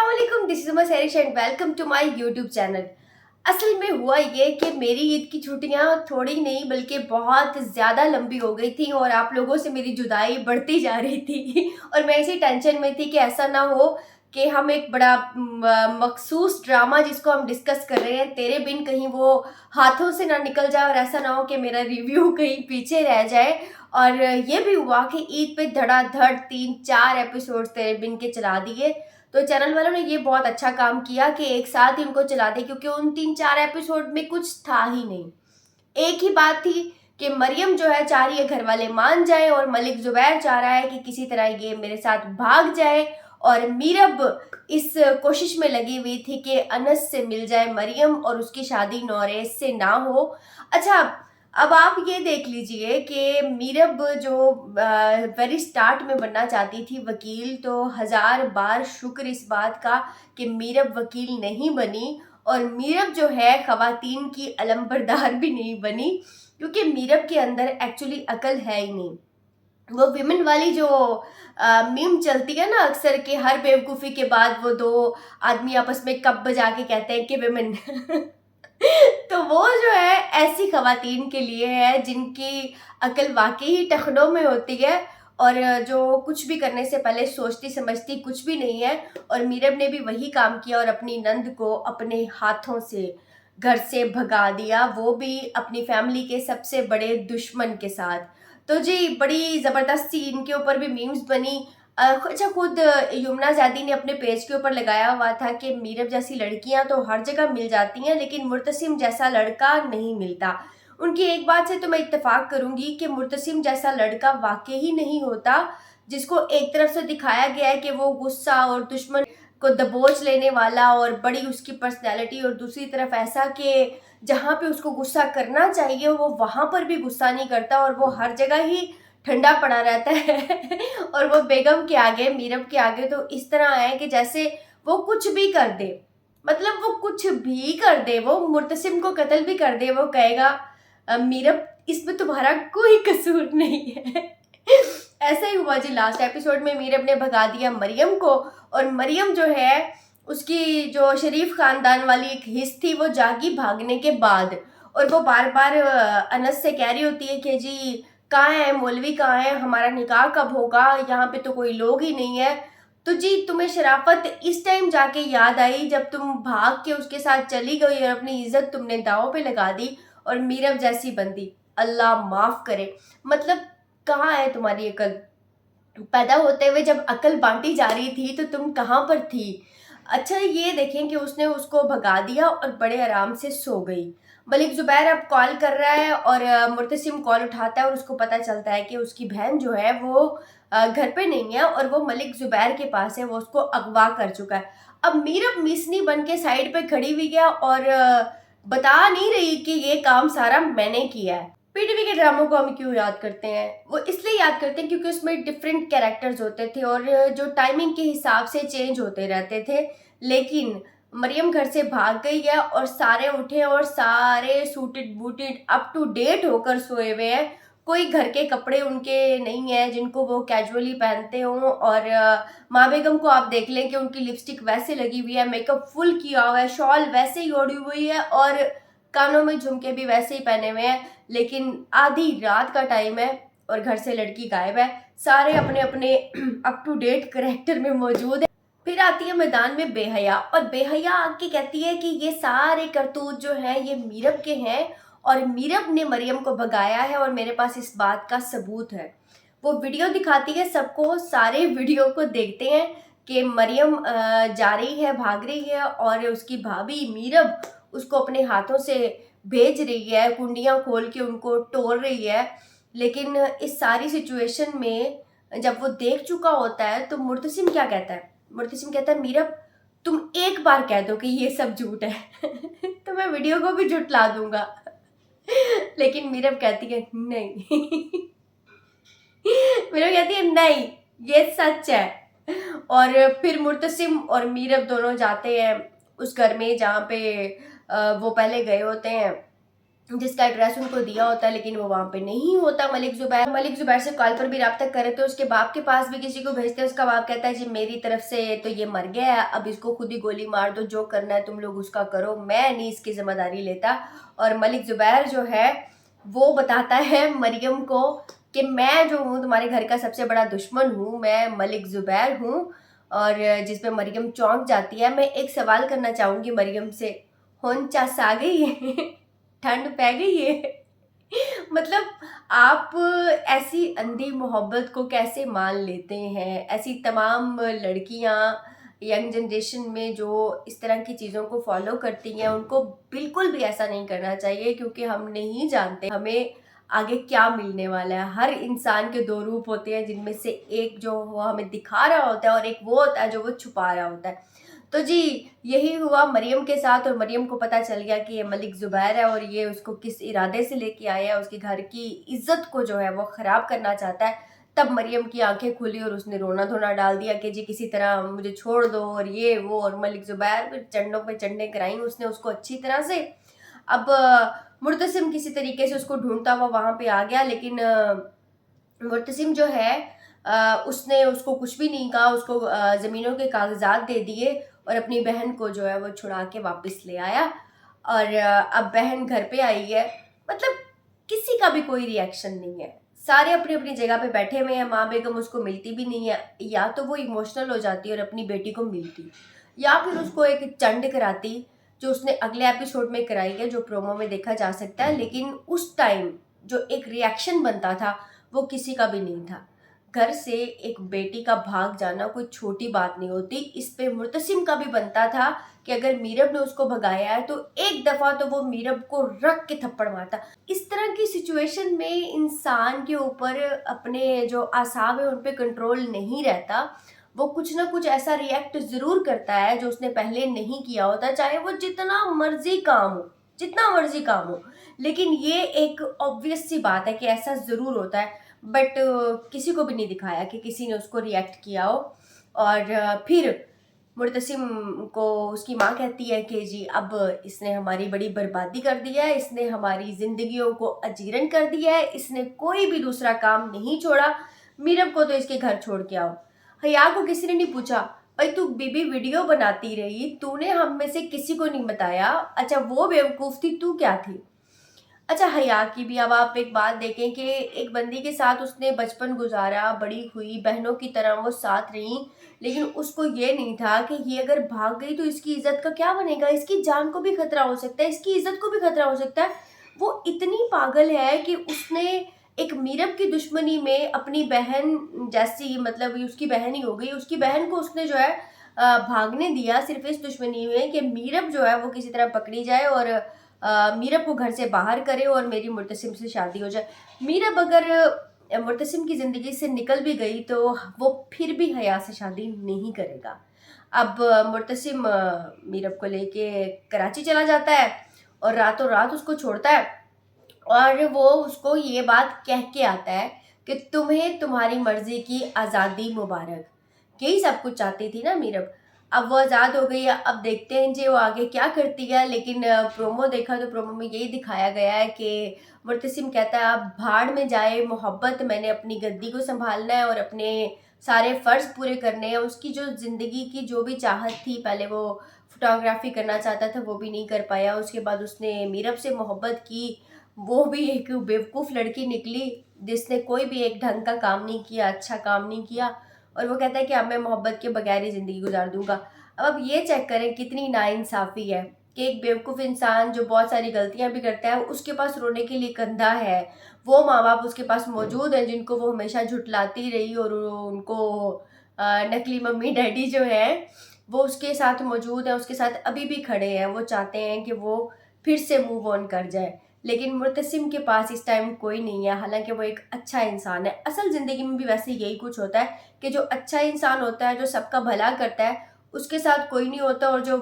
अस्सलाम वालेकुम, this is Sairish and welcome to my YouTube channel. असल में हुआ ये कि मेरी ईद की छुट्टियां थोड़ी नहीं बल्कि बहुत ज़्यादा लंबी हो गई थी और आप लोगों से मेरी जुदाई बढ़ती जा रही थी और मैं इसी टेंशन में थी कि ऐसा ना हो कि हम एक बड़ा मखसूस ड्रामा जिसको हम डिस्कस कर रहे हैं तेरे बिन कहीं वो हाथों से ना निकल जाए और ऐसा ना हो कि मेरा रिव्यू कहीं पीछे रह जाए। और ये भी हुआ कि ईद पे धड़ाधड़ 3-4 एपिसोड तेरे बिन के चला दिए। तो चैनल वालों ने ये बहुत अच्छा काम किया कि एक साथ ही उनको चला दे, क्योंकि उन 3-4 एपिसोड में कुछ था ही नहीं। एक ही बात थी कि मरियम जो है चाह रही है घर वाले मान जाए और मलिक जुबैर चाह रहा है कि किसी तरह ये मेरे साथ भाग जाए। और मीरब इस कोशिश में लगी हुई थी कि अनस से मिल जाए मरियम और उसकी शादी नौरेस से ना हो। अच्छा, अब आप ये देख लीजिए कि मीरब जो वेरी स्टार्ट में बनना चाहती थी वकील, तो हजार बार शुक्र इस बात का कि मीरब वकील नहीं बनी। और मीरब जो है खवातीन की अलंबरदार भी नहीं बनी, क्योंकि मीरब के अंदर एक्चुअली अकल है ही नहीं। वो विमेन वाली जो मीम चलती है ना अक्सर, कि हर बेवकूफ़ी के बाद वो दो आदमी आपस में कप बजा के कहते हैं कि विमेन तो वो जो है ऐसी खवातीन के लिए है जिनकी अकल वाकई ही टखनों में होती है और जो कुछ भी करने से पहले सोचती समझती कुछ भी नहीं है। और मीरब ने भी वही काम किया और अपनी नंद को अपने हाथों से घर से भगा दिया, वो भी अपनी फैमिली के सबसे बड़े दुश्मन के साथ। तो जी बड़ी ज़बरदस्त सी इनके ऊपर भी मीम्स बनी। अच्छा, खुद यमुना ज़ैदी ने अपने पेज के ऊपर लगाया हुआ था कि मीरब जैसी लड़कियां तो हर जगह मिल जाती हैं लेकिन मुर्तसिम जैसा लड़का नहीं मिलता। उनकी एक बात से तो मैं इत्तेफाक करूंगी कि मुर्तसिम जैसा लड़का वाकई ही नहीं होता, जिसको एक तरफ से दिखाया गया है कि वो गुस्सा और दुश्मन को दबोच लेने वाला और बड़ी उसकी पर्सनैलिटी, और दूसरी तरफ ऐसा कि जहाँ पे उसको गुस्सा करना चाहिए वो वहाँ पर भी गुस्सा नहीं करता और वो हर जगह ही ठंडा पड़ा रहता है और वो बेगम के आगे, मीरब के आगे तो इस तरह है कि जैसे वो कुछ भी कर दे, मतलब वो कुछ भी कर दे, वो मुर्तसिम को कत्ल भी कर दे, वो कहेगा मीरब इसमें तुम्हारा कोई कसूर नहीं है ऐसा ही हुआ जी लास्ट एपिसोड में। मीरब ने भगा दिया मरियम को और मरियम जो है उसकी जो शरीफ खानदान वाली एक हिस्स थी वो जागी भागने के बाद, और वो बार बार अनस से कह रही होती है कि जी कहाँ है मौलवी, कहाँ है, हमारा निकाह कब होगा, यहाँ पे तो कोई लोग ही नहीं है। तो जी तुम्हें शराफत इस टाइम जाके याद आई जब तुम भाग के उसके साथ चली गई और अपनी इज्जत तुमने दांव पे लगा दी और मीरब जैसी बंदी, अल्लाह माफ करे। मतलब कहाँ है तुम्हारी अकल? पैदा होते हुए जब अकल बांटी जा रही थी तो तुम कहाँ पर थी? अच्छा, ये देखें कि उसने उसको भगा दिया और बड़े आराम से सो गई। मलिक जुबैर अब कॉल कर रहा है और मुर्तसिम कॉल उठाता है और उसको पता चलता है कि उसकी बहन जो है वो घर पे नहीं है और वो मलिक जुबैर के पास है, वो उसको अगवा कर चुका है। अब मीरब मिसनी बन के साइड पे खड़ी हुई है और बता नहीं रही कि ये काम सारा मैंने किया है। पीटीवी के ड्रामों को हम क्यों याद करते हैं? वो इसलिए याद करते हैं क्योंकि उसमें डिफरेंट कैरेक्टर्स होते थे और जो टाइमिंग के हिसाब से चेंज होते रहते थे। लेकिन मरियम घर से भाग गई है और सारे उठे और सारे suited booted up to date होकर सोए हुए हैं। कोई घर के कपड़े उनके नहीं है जिनको वो कैजुअली पहनते हों। और माँ बेगम को आप देख लें कि उनकी लिपस्टिक वैसे लगी हुई है, मेकअप फुल किया हुआ है, शॉल वैसे ही ओढ़ी हुई है और कानों में झुमके भी वैसे ही पहने हुए हैं। लेकिन आधी रात का टाइम है और घर से लड़की गायब है, सारे अपने अपने अप टू डेट करेक्टर में मौजूद है। फिर आती है मैदान में बेहया और बेहया आके कहती है कि ये सारे करतूत जो हैं ये मीरब के हैं और मीरब ने मरियम को भगाया है और मेरे पास इस बात का सबूत है। वो वीडियो दिखाती है सबको, सारे वीडियो को देखते हैं कि मरियम जा रही है, भाग रही है और उसकी भाभी मीरब उसको अपने हाथों से भेज रही है, कुंडियाँ खोल के उनको तोड़ रही है। लेकिन इस सारी सिचुएशन में जब वो देख चुका होता है तो मुर्तसिम क्या कहता है? मुर्तसिम कहता है मीरब तुम एक बार कह दो कि ये सब झूठ है तो मैं वीडियो को भी झुठला दूंगा लेकिन मीरब कहती है नहीं मीरब कहती है नहीं, ये सच है। और फिर मुर्तसिम और मीरब दोनों जाते हैं उस घर में जहाँ पे वो पहले गए होते हैं जिसका एड्रेस उनको दिया होता है, लेकिन वो वहाँ पे नहीं होता। मलिक ज़ुबैर से कॉल पर भी रब्ता करे तो उसके बाप के पास भी किसी को भेजते हैं। उसका बाप कहता है जी मेरी तरफ से तो ये मर गया है, अब इसको खुद ही गोली मार दो, जो करना है तुम लोग उसका करो, मैं नहीं इसकी जिम्मेदारी लेता। और मलिक ज़ुबैर जो है वो बताता है मरियम को कि मैं जो हूँ तुम्हारे घर का सबसे बड़ा दुश्मन हूँ, मैं मलिक ज़ुबैर हूँ। और जिस पे मरियम चौंक जाती है। मैं एक सवाल करना चाहूँगी मरियम से, होन चास आ गई है? ठंड पै गई है? मतलब आप ऐसी अंधी मोहब्बत को कैसे मान लेते हैं? ऐसी तमाम लड़कियां यंग जनरेशन में जो इस तरह की चीज़ों को फॉलो करती हैं, उनको बिल्कुल भी ऐसा नहीं करना चाहिए, क्योंकि हम नहीं जानते हमें आगे क्या मिलने वाला है। हर इंसान के दो रूप होते हैं, जिनमें से एक जो वो हमें दिखा रहा होता है और एक वो होता है जो वो छुपा रहा होता है। तो जी यही हुआ मरियम के साथ, और मरियम को पता चल गया कि ये मलिक ज़ुबैर है और ये उसको किस इरादे से लेके आया है, उसके घर की इज्जत को जो है वो ख़राब करना चाहता है। तब मरियम की आंखें खुली और उसने रोना धोना डाल दिया कि जी किसी तरह मुझे छोड़ दो और ये वो। और मलिक ज़ुबैर फिर चंडों पे चंडे कराई उसने उसको अच्छी तरह से। अब मुर्तसिम किसी तरीके से उसको ढूंढता हुआ वहाँ पे आ गया, लेकिन मुर्तसिम जो है उसने उसको कुछ भी नहीं कहा, उसको ज़मीनों के कागजात दे दिए और अपनी बहन को जो है वो छुड़ा के वापस ले आया। और अब बहन घर पे आई है। मतलब किसी का भी कोई रिएक्शन नहीं है, सारे अपनी अपनी जगह पे बैठे हुए हैं। माँ बेगम उसको मिलती भी नहीं है, या तो वो इमोशनल हो जाती है और अपनी बेटी को मिलती, या फिर उसको एक चंड कराती जो उसने अगले एपिसोड में कराई है, जो प्रोमो में देखा जा सकता है। लेकिन उस टाइम जो एक रिएक्शन बनता था वो किसी का भी नहीं था। घर से एक बेटी का भाग जाना कोई छोटी बात नहीं होती। इस पे मुर्तसिम का भी बनता था कि अगर मीरब ने उसको भगाया है तो एक दफा तो वो मीरब को रख के थप्पड़ मारता। इस तरह की सिचुएशन में इंसान के ऊपर अपने जो आसाब है उन पे कंट्रोल नहीं रहता। वो कुछ ना कुछ ऐसा रिएक्ट जरूर करता है जो उसने पहले नहीं किया होता, चाहे वो जितना मर्जी काम हो। लेकिन ये एक ऑब्वियस सी बात है कि ऐसा जरूर होता है, बट किसी को भी नहीं दिखाया कि किसी ने उसको रिएक्ट किया हो। और फिर मुर्तसिम को उसकी माँ कहती है कि जी अब इसने हमारी बड़ी बर्बादी कर दिया है, इसने हमारी जिंदगियों को अजीरन कर दिया है, इसने कोई भी दूसरा काम नहीं छोड़ा, मीरब को तो इसके घर छोड़ के आओ। हया को किसी ने नहीं पूछा भाई तू बीबी वीडियो बनाती रही, तूने हम में से किसी को नहीं बताया, अच्छा वो बेवकूफ़ थी, तू क्या थी? अच्छा हया की भी अब आप एक बात देखें कि एक बंदी के साथ उसने बचपन गुजारा, बड़ी हुई, बहनों की तरह वो साथ रही, लेकिन उसको ये नहीं था कि ये अगर भाग गई तो इसकी इज्जत का क्या बनेगा, इसकी जान को भी खतरा हो सकता है, इसकी इज्जत को भी खतरा हो सकता है। वो इतनी पागल है कि उसने एक मीरब की दुश्मनी में अपनी बहन जैसी, मतलब उसकी बहन ही हो गई, उसकी बहन को उसने जो है भागने दिया सिर्फ इस दुश्मनी में कि मीरब जो है वो किसी तरह पकड़ी जाए और मीरब को घर से बाहर करे और मेरी मुर्तसिम से शादी हो जाए। मीरब अगर मुर्तसिम की ज़िंदगी से निकल भी गई तो वो फिर भी हया से शादी नहीं करेगा। अब मुर्तसिम मीरब को लेके कराची चला जाता है और रातों रात उसको छोड़ता है, और वो उसको ये बात कह के आता है कि तुम्हें तुम्हारी मर्जी की आज़ादी मुबारक। यही सब कुछ चाहती थी ना मीरब। अब वो आज़ाद हो गई है, अब देखते हैं जी वो आगे क्या करती है। लेकिन प्रोमो देखा तो प्रोमो में यही दिखाया गया है कि मुर्तसिम कहता है अब भाड़ में जाए मोहब्बत, मैंने अपनी गद्दी को संभालना है और अपने सारे फ़र्ज़ पूरे करने हैं। उसकी जो ज़िंदगी की जो भी चाहत थी, पहले वो फोटोग्राफी करना चाहता था वो भी नहीं कर पाया, उसके बाद उसने मीरब से मोहब्बत की, वो भी एक बेवकूफ़ लड़की निकली जिसने कोई भी एक ढंग का काम नहीं किया, अच्छा काम नहीं किया। और वो कहता है कि अब मैं मोहब्बत के बगैर ही ज़िंदगी गुजार दूंगा। अब आप ये चेक करें कितनी नाइंसाफ़ी है कि एक बेवकूफ़ इंसान जो बहुत सारी गलतियां भी करता है, उसके पास रोने के लिए कंधा है, वो माँ बाप उसके पास मौजूद हैं जिनको वो हमेशा झुटलाती रही, और उनको नकली मम्मी डैडी जो है वो उसके साथ मौजूद हैं, उसके साथ अभी भी खड़े हैं। वो चाहते हैं कि वो फिर से मूव ऑन कर जाए, लेकिन मुर्तसिम के पास इस टाइम कोई नहीं है, हालांकि वो एक अच्छा इंसान है। असल ज़िंदगी में भी वैसे यही कुछ होता है कि जो अच्छा इंसान होता है, जो सबका भला करता है, उसके साथ कोई नहीं होता, और जो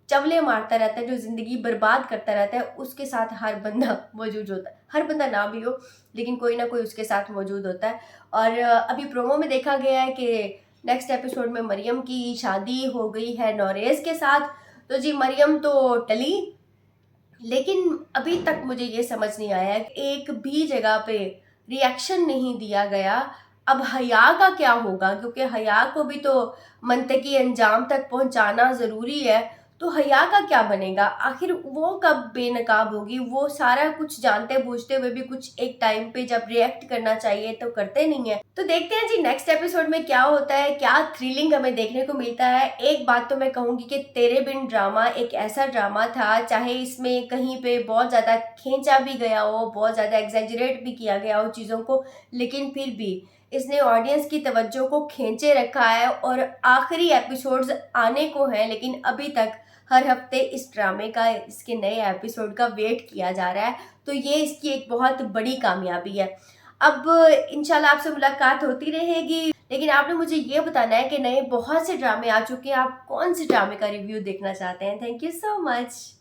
चवले मारता रहता है, जो ज़िंदगी बर्बाद करता रहता है, उसके साथ हर बंदा मौजूद होता है। हर बंदा ना भी हो, लेकिन कोई ना कोई उसके साथ मौजूद होता है। और अभी प्रोमो में देखा गया है कि नेक्स्ट एपिसोड में मरियम की शादी हो गई है नौरेज़ के साथ। तो जी मरियम तो टली, लेकिन अभी तक मुझे ये समझ नहीं आया कि एक भी जगह पे रिएक्शन नहीं दिया गया। अब हया का क्या होगा, क्योंकि हया को भी तो मंतकी अंजाम तक पहुंचाना ज़रूरी है। तो हया का क्या बनेगा, आखिर वो कब बेनकाब होगी? वो सारा कुछ जानते बूझते हुए भी कुछ एक टाइम पे जब रिएक्ट करना चाहिए तो करते नहीं है। तो देखते हैं जी नेक्स्ट एपिसोड में क्या होता है, क्या थ्रिलिंग हमें देखने को मिलता है। एक बात तो मैं कहूंगी कि तेरे बिन ड्रामा एक ऐसा ड्रामा था, चाहे इसमें कहीं पे बहुत ज़्यादा खींचा भी गया हो, बहुत ज़्यादा एग्जैजरेट भी किया गया हो चीज़ों को, लेकिन फिर भी इसने ऑडियंस की तवज्जो को खींचे रखा है। और आखिरी एपिसोड्स आने को हैं, लेकिन अभी तक हर हफ्ते इस ड्रामे का, इसके नए एपिसोड का वेट किया जा रहा है। तो ये इसकी एक बहुत बड़ी कामयाबी है। अब इंशाल्लाह आपसे मुलाकात होती रहेगी, लेकिन आपने मुझे ये बताना है कि नए बहुत से ड्रामे आ चुके हैं, आप कौन से ड्रामे का रिव्यू देखना चाहते हैं। Thank you so much.